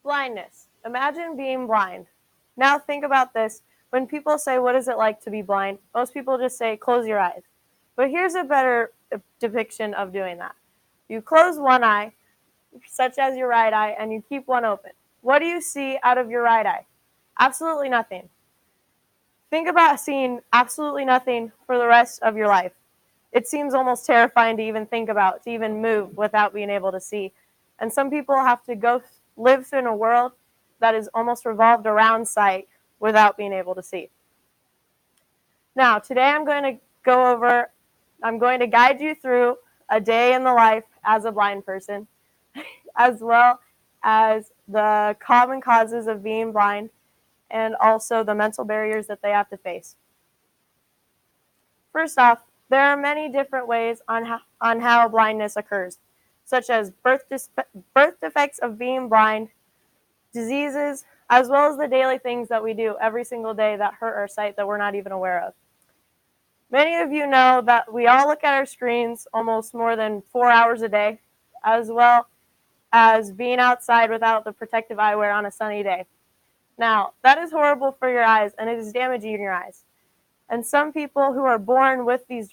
Blindness. Imagine being blind. Now think about this. When people say, what is it like to be blind? Most people just say, close your eyes. But here's a better depiction of doing that. You close one eye, such as your right eye, and you keep one open. What do you see out of your right eye? Absolutely nothing. Think about seeing absolutely nothing for the rest of your life. It seems almost terrifying to even think about, to even move without being able to see. And some people have to live in a world that is almost revolved around sight without being able to see. Now, today I'm going to guide you through a day in the life as a blind person, as well as the common causes of being blind and also the mental barriers that they have to face. First off, there are many different ways on how blindness occurs, such as birth defects of being blind, diseases, as well as the daily things that we do every single day that hurt our sight that we're not even aware of. Many of you know that we all look at our screens almost more than 4 hours a day, as well as being outside without the protective eyewear on a sunny day. Now, that is horrible for your eyes, and it is damaging your eyes. And some people who are born with these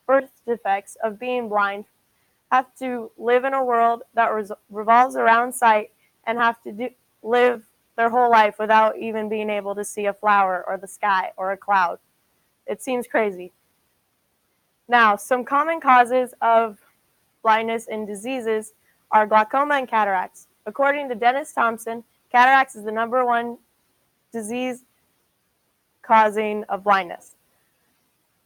birth defects of being blind have to live in a world that revolves around sight and have to live their whole life without even being able to see a flower or the sky or a cloud. It seems crazy. Now, some common causes of blindness and diseases are glaucoma and cataracts. According to Dennis Thompson, cataracts is the #1 disease causing of blindness.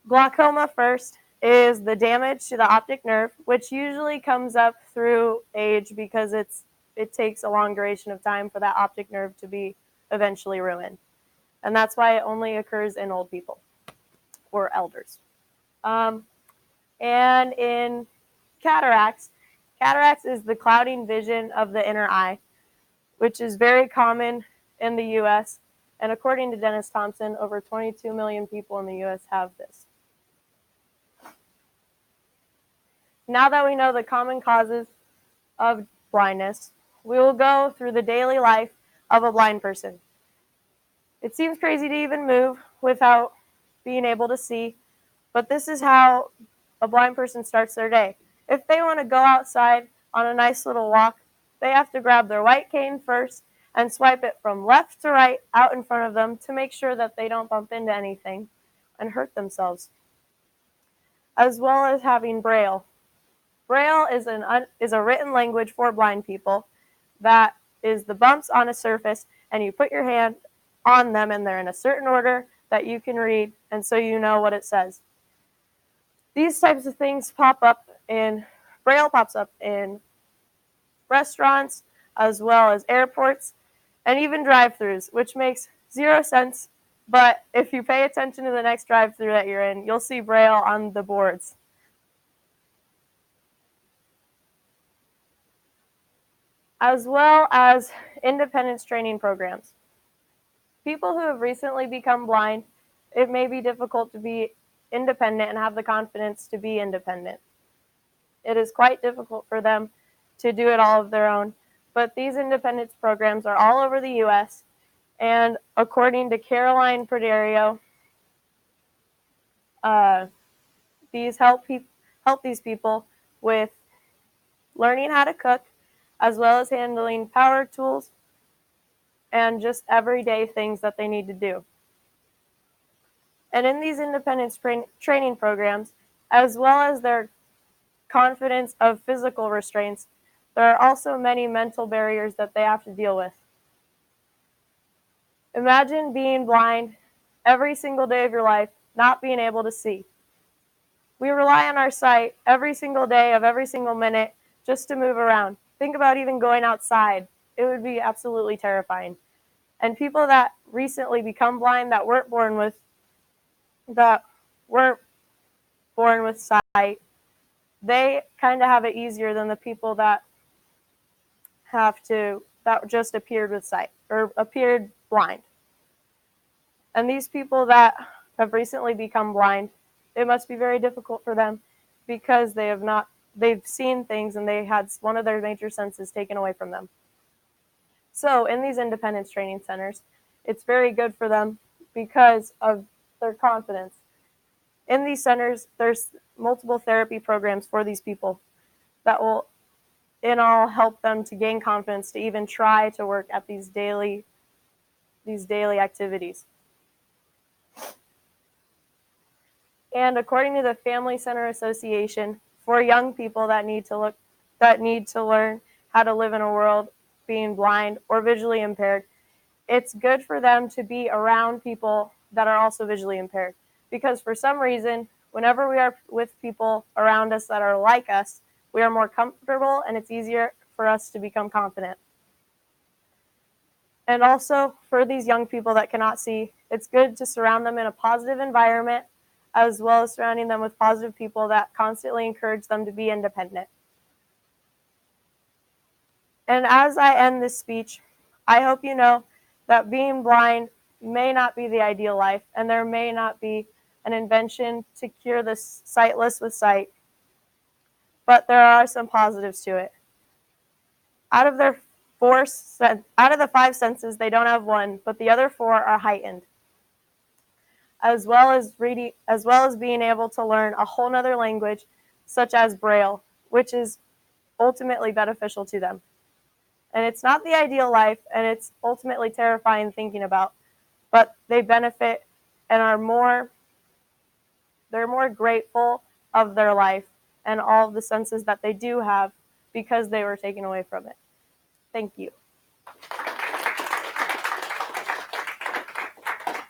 Glaucoma first is the damage to the optic nerve, which usually comes up through age because it takes a long duration of time for that optic nerve to be eventually ruined. And that's why it only occurs in old people or elders. And in cataracts is the clouding vision of the inner eye, which is very common in the U.S. And according to Dennis Thompson, over 22 million people in the U.S. have this. Now that we know the common causes of blindness, we will go through the daily life of a blind person. It seems crazy to even move without being able to see, but this is how a blind person starts their day. If they want to go outside on a nice little walk, they have to grab their white cane first and swipe it from left to right out in front of them to make sure that they don't bump into anything and hurt themselves. As well as having Braille. Braille is a written language for blind people that is the bumps on a surface, and you put your hand on them, and they're in a certain order that you can read, and so you know what it says. These types of things Braille pops up in restaurants, as well as airports, and even drive-thrus, which makes 0 sense, but if you pay attention to the next drive-thru that you're in, you'll see Braille on the boards. As well as independence training programs. People who have recently become blind, it may be difficult to be independent and have the confidence to be independent. It is quite difficult for them to do it all of their own, but these independence programs are all over the U.S., and according to Caroline Pradario, these help these people with learning how to cook, as well as handling power tools and just everyday things that they need to do. And in these independence training programs, as well as their confidence of physical restraints, there are also many mental barriers that they have to deal with. Imagine being blind every single day of your life, not being able to see. We rely on our sight every single day of every single minute just to move around. Think about even going outside. It would be absolutely terrifying. And people that recently become blind that weren't born with sight, they kind of have it easier than the people that just appeared with sight or appeared blind. And these people that have recently become blind, it must be very difficult for them because they've seen things and they had one of their major senses taken away from them. So in these independence training centers, it's very good for them because of their confidence. In these centers, there's multiple therapy programs for these people that will in all help them to gain confidence to even try to work at these daily activities. And according to the Family Center Association, for young people that need to learn how to live in a world being blind or visually impaired, it's good for them to be around people that are also visually impaired. Because for some reason, whenever we are with people around us that are like us, we are more comfortable and it's easier for us to become confident. And also, for these young people that cannot see, it's good to surround them in a positive environment, as well as surrounding them with positive people that constantly encourage them to be independent. And as I end this speech, I hope you know that being blind may not be the ideal life, and there may not be an invention to cure the sightless with sight, but there are some positives to it. Out of the five senses, they don't have one, but the other four are heightened, as well as being able to learn a whole nother language, such as Braille, which is ultimately beneficial to them. And it's not the ideal life, and it's ultimately terrifying thinking about, but they benefit and they're more grateful of their life and all of the senses that they do have because they were taken away from it. Thank you.